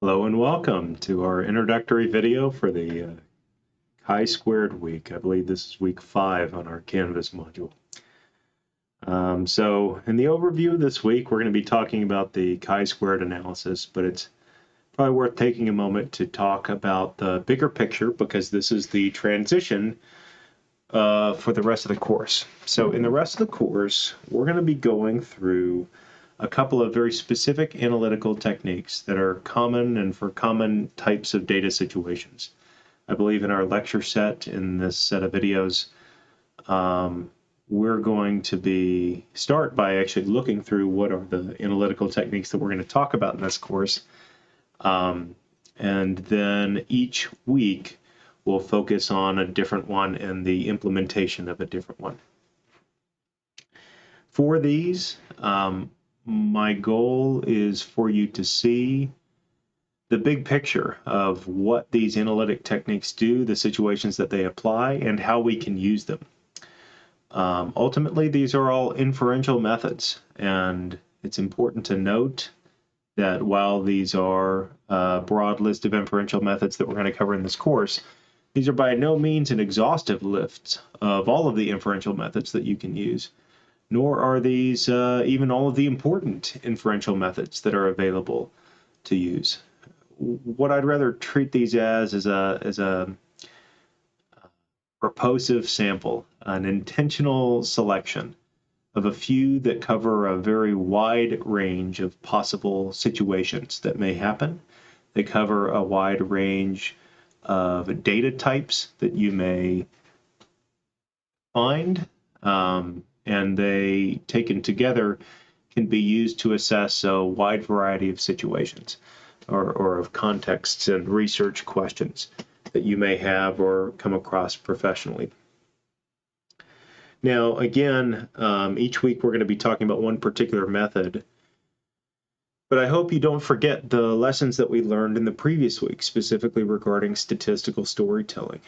Hello and welcome to our introductory video for the chi-squared week. I believe this is week 5 on our Canvas module. So in the overview this week, we're going to be talking about the chi-squared analysis, but it's probably worth taking a moment to talk about the bigger picture because this is the transition for the rest of the course. So in the rest of the course, we're going to be going through a couple of very specific analytical techniques that are common and for common types of data situations. I believe in our lecture set, in this set of videos, we're going to start by actually looking through what are the analytical techniques that we're going to talk about in this course. And then each week we'll focus on a different one and the implementation of a different one. For these, my goal is for you to see the big picture of what these analytic techniques do, the situations that they apply, and how we can use them. Ultimately, these are all inferential methods, and it's important to note that while these are a broad list of inferential methods that we're going to cover in this course, these are by no means an exhaustive list of all of the inferential methods that you can use. Nor are these even all of the important inferential methods that are available to use. What I'd rather treat these as is a purposive sample, an intentional selection of a few that cover a very wide range of possible situations that may happen. They cover a wide range of data types that you may find. And they, taken together, can be used to assess a wide variety of situations or of contexts and research questions that you may have or come across professionally. Now, again, each week we're going to be talking about one particular method, but I hope you don't forget the lessons that we learned in the previous week, specifically regarding statistical storytelling.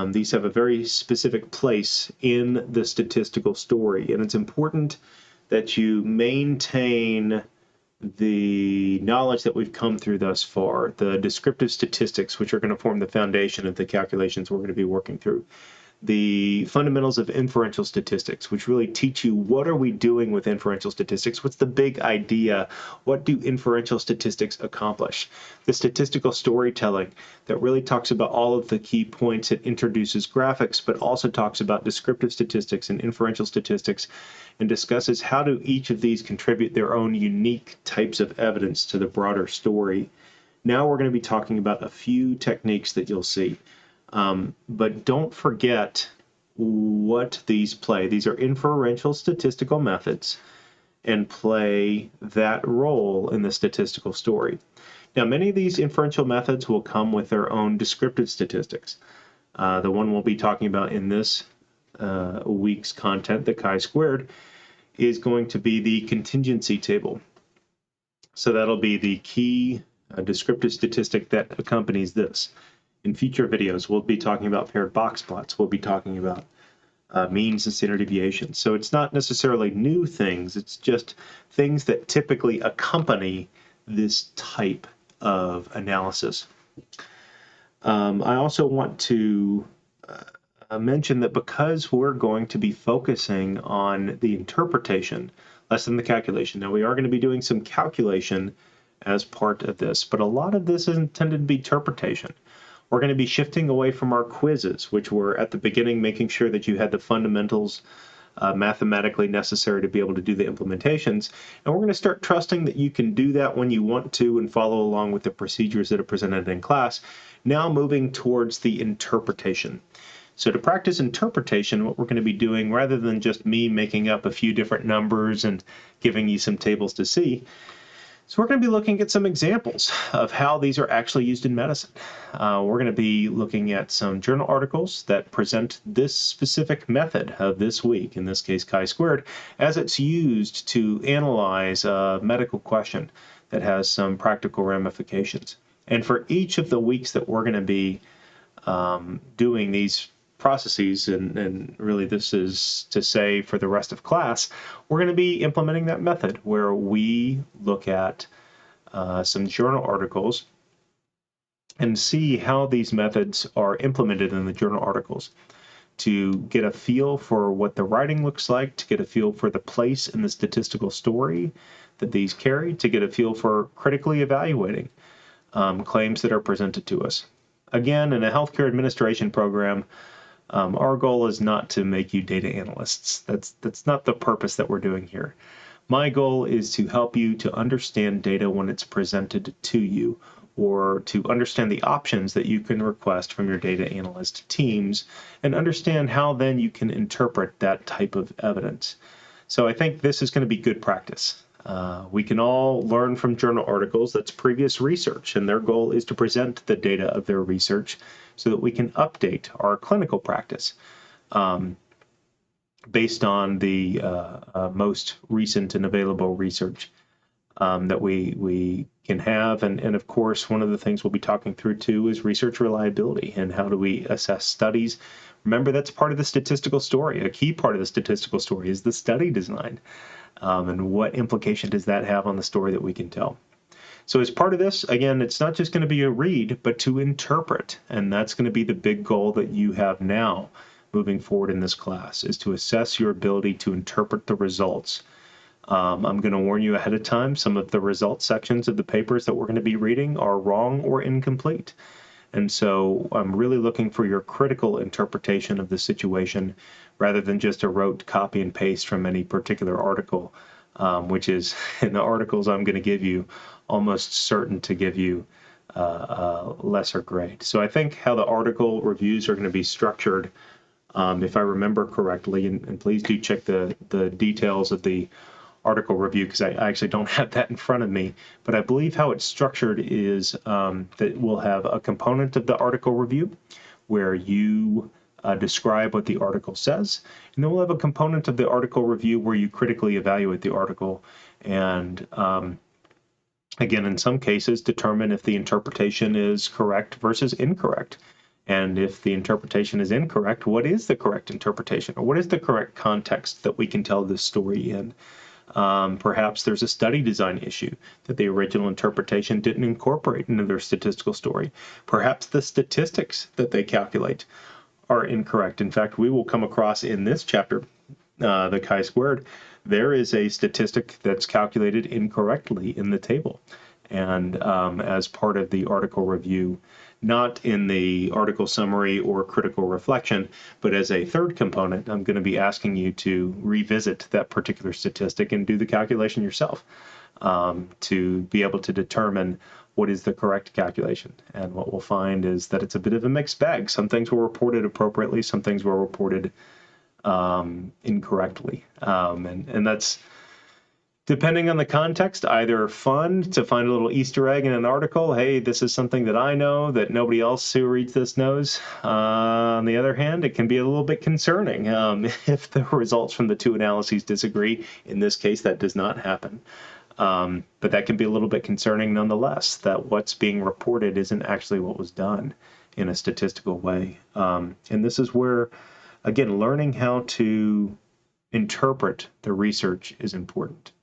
These have a very specific place in the statistical story, and it's important that you maintain the knowledge that we've come through thus far, the descriptive statistics, which are going to form the foundation of the calculations we're going to be working through, the fundamentals of inferential statistics, which really teach you what are we doing with inferential statistics, what's the big idea, what do inferential statistics accomplish, the statistical storytelling that really talks about all of the key points. It introduces graphics, but also talks about descriptive statistics and inferential statistics and discusses how do each of these contribute their own unique types of evidence to the broader story. Now we're going to be talking about a few techniques that you'll see. But don't forget what these play. These are inferential statistical methods and play that role in the statistical story. Now, many of these inferential methods will come with their own descriptive statistics. The one we'll be talking about in this week's content, the chi-squared, is going to be the contingency table. So that'll be the key descriptive statistic that accompanies this. In future videos, we'll be talking about paired box plots. We'll be talking about means and standard deviations. So it's not necessarily new things. It's just things that typically accompany this type of analysis. I also want to mention that because we're going to be focusing on the interpretation less than the calculation. Now, we are going to be doing some calculation as part of this, but a lot of this is intended to be interpretation. We're going to be shifting away from our quizzes, which were at the beginning making sure that you had the fundamentals mathematically necessary to be able to do the implementations. And we're going to start trusting that you can do that when you want to and follow along with the procedures that are presented in class. Now moving towards the interpretation. So to practice interpretation, what we're going to be doing, rather than just me making up a few different numbers and giving you some tables to see, so we're going to be looking at some examples of how these are actually used in medicine. We're going to be looking at some journal articles that present this specific method of this week, in this case chi-squared, as it's used to analyze a medical question that has some practical ramifications. And for each of the weeks that we're going to be doing these processes, and really this is to say for the rest of class, we're going to be implementing that method where we look at some journal articles and see how these methods are implemented in the journal articles, to get a feel for what the writing looks like, to get a feel for the place in the statistical story that these carry, to get a feel for critically evaluating claims that are presented to us. Again, in a healthcare administration program, our goal is not to make you data analysts. That's not the purpose that we're doing here. My goal is to help you to understand data when it's presented to you, or to understand the options that you can request from your data analyst teams, and understand how then you can interpret that type of evidence. So I think this is going to be good practice. We can all learn from journal articles. That's previous research, and their goal is to present the data of their research so that we can update our clinical practice based on the most recent and available research that we can have. And of course, one of the things we'll be talking through too is research reliability, and how do we assess studies. Remember, that's part of the statistical story. A key part of the statistical story is the study design. And what implication does that have on the story that we can tell? So as part of this, again, it's not just going to be a read, but to interpret. And that's going to be the big goal that you have now moving forward in this class, is to assess your ability to interpret the results. I'm going to warn you ahead of time, some of the results sections of the papers that we're going to be reading are wrong or incomplete. And so I'm really looking for your critical interpretation of the situation, rather than just a rote copy and paste from any particular article, which is, in the articles I'm going to give you, almost certain to give you a lesser grade. So I think how the article reviews are going to be structured, if I remember correctly, and please do check the details of the article review, because I actually don't have that in front of me, but I believe how it's structured is that we'll have a component of the article review where you describe what the article says, and then we'll have a component of the article review where you critically evaluate the article, and again, in some cases, determine if the interpretation is correct versus incorrect. And if the interpretation is incorrect, what is the correct interpretation, or what is the correct context that we can tell this story in? Perhaps there's a study design issue that the original interpretation didn't incorporate into their statistical story. Perhaps the statistics that they calculate are incorrect. In fact, we will come across in this chapter, the chi-squared, there is a statistic that's calculated incorrectly in the table. And as part of the article review, not in the article summary or critical reflection, but as a third component, I'm going to be asking you to revisit that particular statistic and do the calculation yourself, to be able to determine what is the correct calculation. And what we'll find is that it's a bit of a mixed bag. Some things were reported appropriately, some things were reported incorrectly. And that's, depending on the context, either fun to find a little Easter egg in an article. Hey, this is something that I know that nobody else who reads this knows. On the other hand, it can be a little bit concerning if the results from the two analyses disagree. In this case, that does not happen. But that can be a little bit concerning nonetheless, that what's being reported isn't actually what was done in a statistical way. And this is where, again, learning how to interpret the research is important.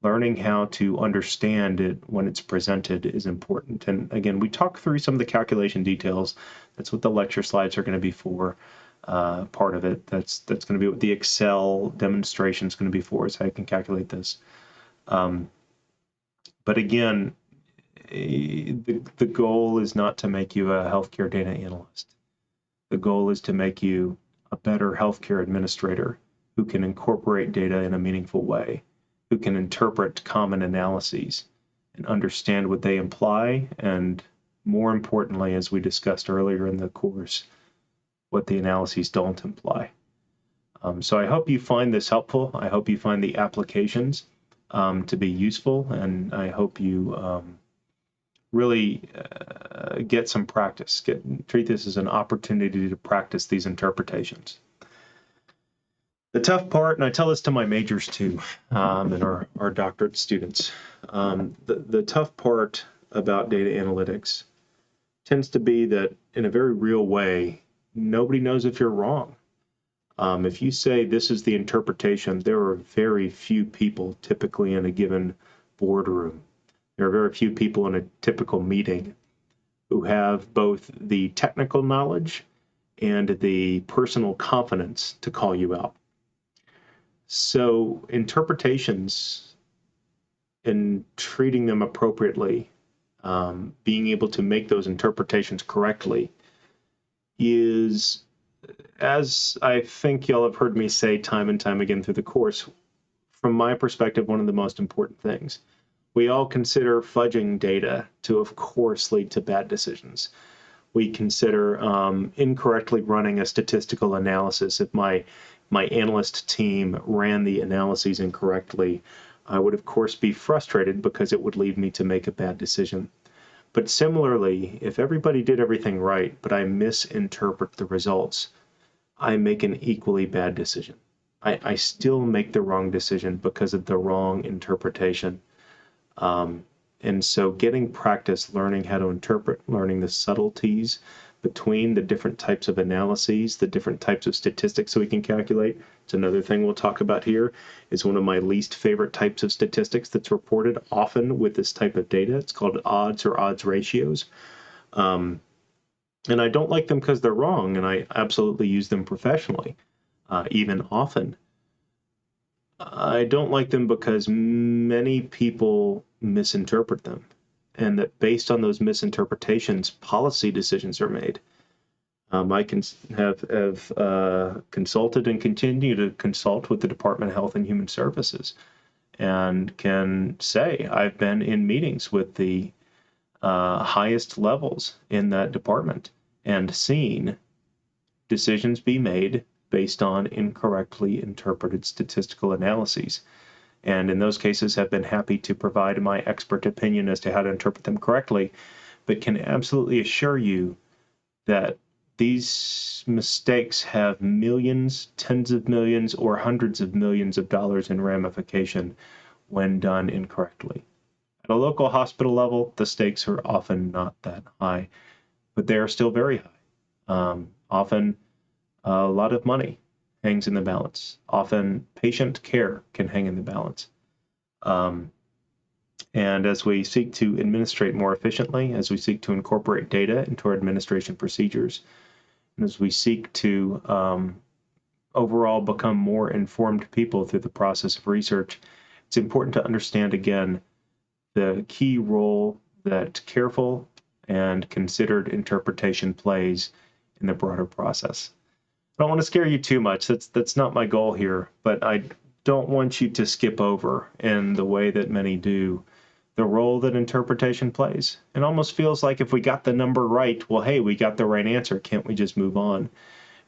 Learning how to understand it when it's presented is important. And again, we talk through some of the calculation details. That's what the lecture slides are going to be for. Part of it. That's going to be what the Excel demonstration is going to be for, is how you can calculate this. But again, the goal is not to make you a healthcare data analyst. The goal is to make you a better healthcare administrator who can incorporate data in a meaningful way, who can interpret common analyses and understand what they imply, and more importantly, as we discussed earlier in the course, what the analyses don't imply. So I hope you find this helpful. I hope you find the applications to be useful, and I hope you really get some practice. Treat this as an opportunity to practice these interpretations. The tough part, and I tell this to my majors too, and our doctorate students, the tough part about data analytics tends to be that in a very real way, nobody knows if you're wrong. If you say this is the interpretation, there are very few people typically in a given boardroom. There are very few people in a typical meeting who have both the technical knowledge and the personal confidence to call you out. So interpretations and treating them appropriately, being able to make those interpretations correctly is, as I think y'all have heard me say time and time again through the course, from my perspective, one of the most important things. We all consider fudging data to, of course, lead to bad decisions. We consider incorrectly running a statistical analysis. If my analyst team ran the analyses incorrectly, I would, of course, be frustrated because it would lead me to make a bad decision. But similarly, if everybody did everything right, but I misinterpret the results, I make an equally bad decision. I still make the wrong decision because of the wrong interpretation. And so getting practice, learning how to interpret, learning the subtleties between the different types of analyses, the different types of statistics that we can calculate. It's another thing we'll talk about here, is one of my least favorite types of statistics that's reported often with this type of data. It's called odds or odds ratios. And I don't like them because they're wrong, and I absolutely use them professionally, even often. I don't like them because many people misinterpret them, and that based on those misinterpretations, policy decisions are made. I can have consulted and continue to consult with the Department of Health and Human Services, and can say I've been in meetings with the highest levels in that department and seen decisions be made based on incorrectly interpreted statistical analyses. And in those cases have been happy to provide my expert opinion as to how to interpret them correctly, but can absolutely assure you that these mistakes have millions, tens of millions, or hundreds of millions of dollars in ramification when done incorrectly. At a local hospital level, the stakes are often not that high, but they are still very high. Often a lot of money hangs in the balance. Often patient care can hang in the balance. And as we seek to administrate more efficiently, as we seek to incorporate data into our administration procedures, and as we seek to overall become more informed people through the process of research, it's important to understand, again, the key role that careful and considered interpretation plays in the broader process. I don't want to scare you too much. That's not my goal here, but I don't want you to skip over, in the way that many do, the role that interpretation plays. It almost feels like if we got the number right, well, hey, we got the right answer. Can't we just move on?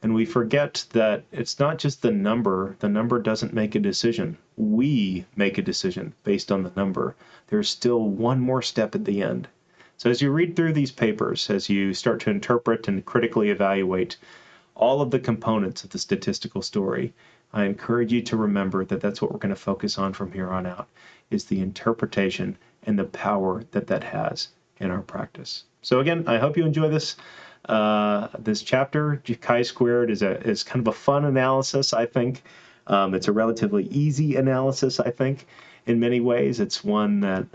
And we forget that it's not just the number. The number doesn't make a decision. We make a decision based on the number. There's still one more step at the end. So as you read through these papers, as you start to interpret and critically evaluate all of the components of the statistical story, I encourage you to remember that that's what we're going to focus on from here on out, is the interpretation and the power that that has in our practice. So again, I hope you enjoy this this chapter. Chi-squared is kind of a fun analysis, I think. It's a relatively easy analysis, I think, in many ways. It's one that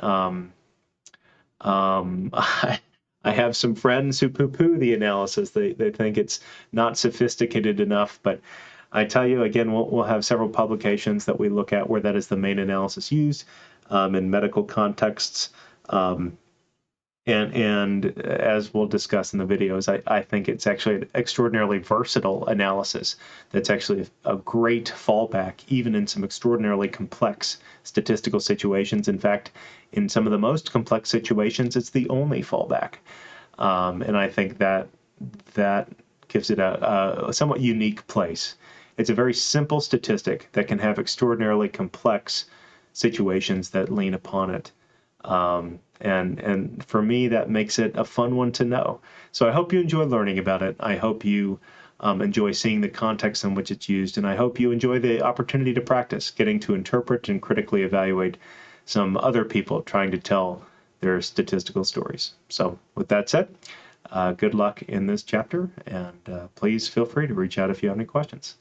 I have some friends who poo-poo the analysis. They think it's not sophisticated enough, but I tell you, again, we'll have several publications that we look at where that is the main analysis used in medical contexts. And as we'll discuss in the videos, I think it's actually an extraordinarily versatile analysis that's actually a great fallback, even in some extraordinarily complex statistical situations. In fact, in some of the most complex situations, it's the only fallback. And I think that gives it a somewhat unique place. It's a very simple statistic that can have extraordinarily complex situations that lean upon it. And for me, that makes it a fun one to know. So I hope you enjoy learning about it. I hope you enjoy seeing the context in which it's used, and I hope you enjoy the opportunity to practice getting to interpret and critically evaluate some other people trying to tell their statistical stories. So with that said, good luck in this chapter, and please feel free to reach out if you have any questions.